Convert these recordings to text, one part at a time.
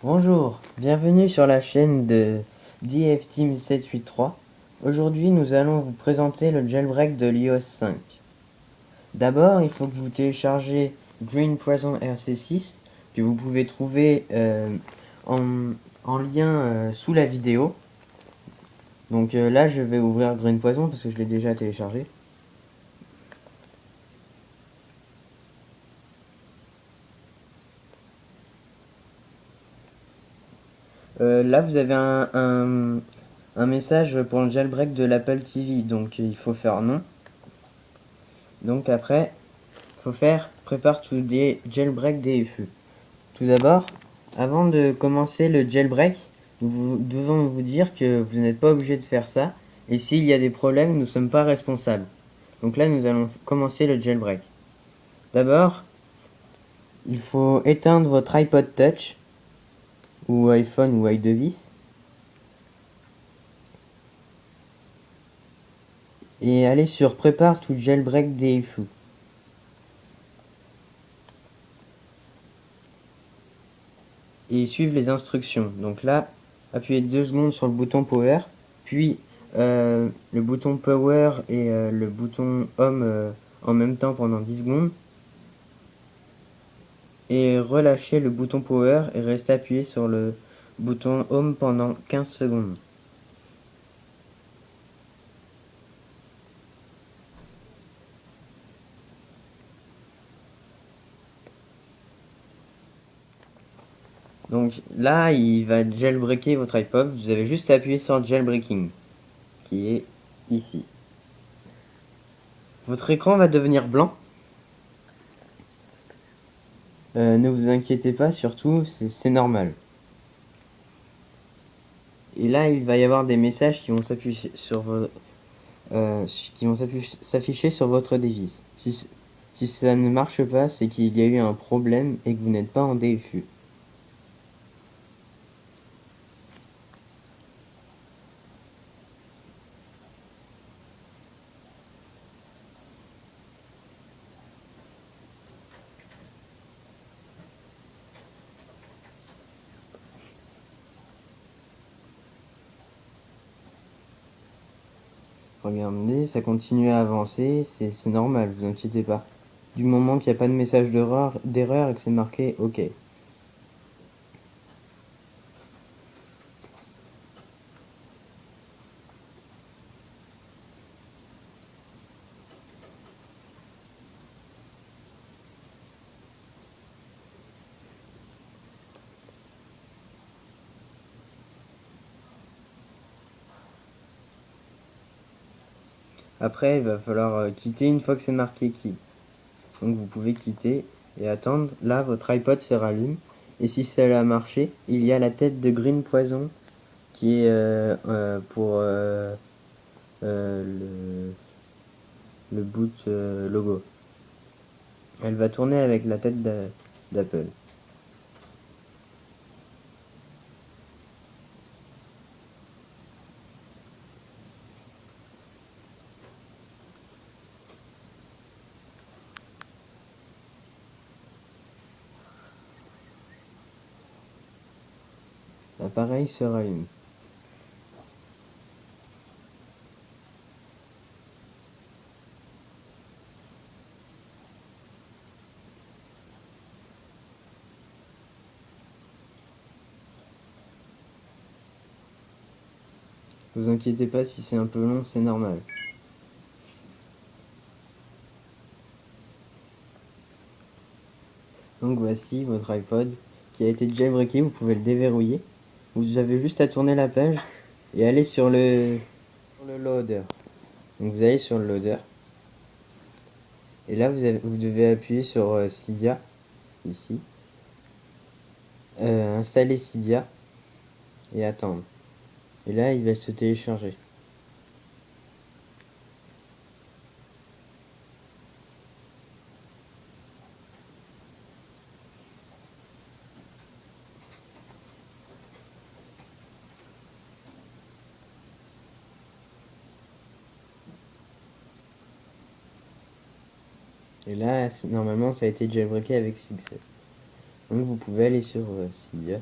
Bonjour, bienvenue sur la chaîne de DFTeam783. Aujourd'hui, nous allons vous présenter le jailbreak de l'iOS 5. D'abord, il faut que vous téléchargez Green Poison RC6 que vous pouvez trouver en lien sous la vidéo. Donc là, je vais ouvrir Green Poison parce que je l'ai déjà téléchargé. Là, vous avez un message pour le jailbreak de l'Apple TV, donc il faut faire non. Donc après, il faut faire prépare to jailbreak DFU. Tout d'abord, avant de commencer le jailbreak, nous devons vous dire que vous n'êtes pas obligé de faire ça, et s'il y a des problèmes, nous ne sommes pas responsables. Donc là, nous allons commencer le jailbreak. D'abord, il faut éteindre votre iPod Touch, ou iPhone ou iDevice, et aller sur prépare to jailbreak DFU. Et suivre les instructions. Donc là, appuyez 2 secondes sur le bouton Power, puis le bouton Power et le bouton Home en même temps pendant 10 secondes. Et relâchez le bouton Power et restez appuyé sur le bouton Home pendant 15 secondes. Donc là, il va jailbreaker votre iPod. Vous avez juste à appuyer sur Jailbreaking, qui est ici. Votre écran va devenir blanc. Ne vous inquiétez pas, surtout, c'est normal. Et là, il va y avoir des messages qui vont s'afficher sur votre device. Si ça ne marche pas, c'est qu'il y a eu un problème et que vous n'êtes pas en DFU. Regardez, ça continue à avancer, c'est normal, vous inquiétez pas. Du moment qu'il n'y a pas de message d'erreur et que c'est marqué OK. Après, il va falloir quitter une fois que c'est marqué quitte. Donc vous pouvez quitter et attendre. Là, votre iPod se rallume. Et si ça a marché, il y a la tête de Green Poison qui est pour le boot logo. Elle va tourner avec la tête d'Apple. L'appareil se rallume. Vous inquiétez pas si c'est un peu long, c'est normal. Donc voici votre iPod qui a été jailbreaké, vous pouvez le déverrouiller. Vous avez juste à tourner la page et aller sur le loader. Donc vous allez sur le loader. Et là vous devez appuyer sur Cydia, ici. Installer Cydia et attendre. Et là il va se télécharger. Et là, normalement, ça a été jailbreaké avec succès. Donc vous pouvez aller sur Cydia.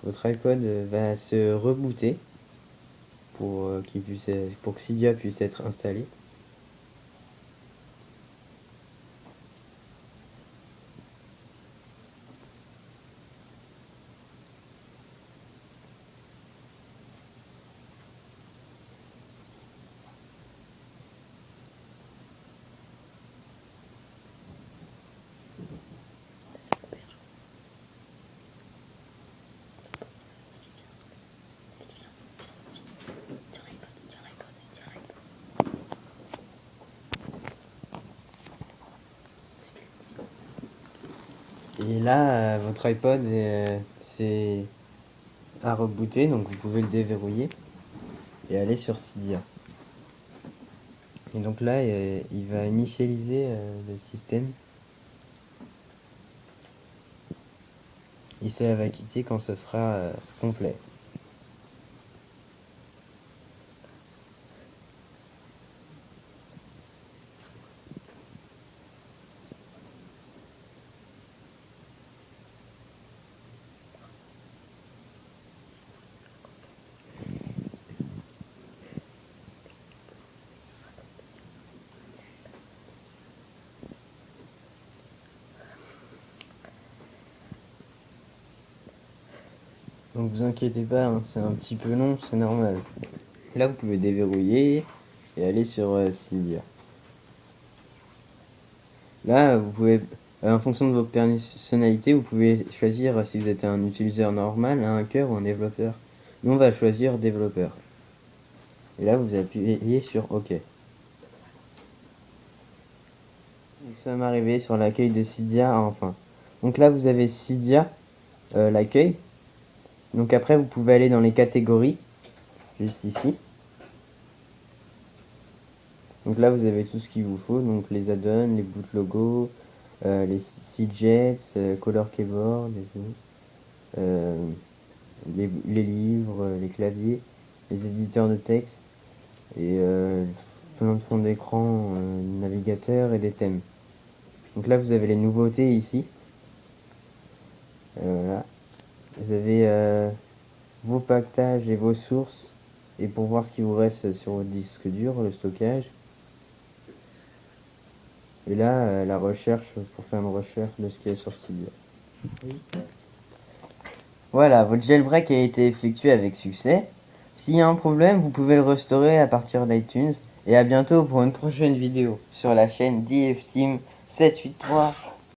votre iPod va se rebooter pour que Cydia puisse être installé. Et là, votre iPod c'est à rebooter, donc vous pouvez le déverrouiller et aller sur Cydia. Et donc là, il va initialiser le système. Et ça va quitter quand ça sera complet. Donc vous inquiétez pas, hein, c'est un petit peu long, c'est normal. Là, vous pouvez déverrouiller et aller sur Cydia. Là, vous pouvez, en fonction de votre personnalité, vous pouvez choisir si vous êtes un utilisateur normal, un hacker ou un développeur. Nous, on va choisir développeur. Et là, vous appuyez sur OK. Nous sommes arrivés sur l'accueil de Cydia, enfin. Donc là, vous avez Cydia, l'accueil. Donc après, vous pouvez aller dans les catégories, juste ici. Donc là, vous avez tout ce qu'il vous faut, donc les add-ons, les boot logos, les CJets, color keyboard, les livres, les claviers, les éditeurs de texte, et plein de fonds d'écran, navigateurs et des thèmes. Donc là, vous avez les nouveautés ici. Voilà. Vous avez vos packages et vos sources, et pour voir ce qui vous reste sur votre disque dur, le stockage. Et là, la recherche, pour faire une recherche de ce qui est sur Cydia. Oui. Voilà, votre jailbreak a été effectué avec succès. S'il y a un problème, vous pouvez le restaurer à partir d'iTunes. Et à bientôt pour une prochaine vidéo sur la chaîne DFTeam 783.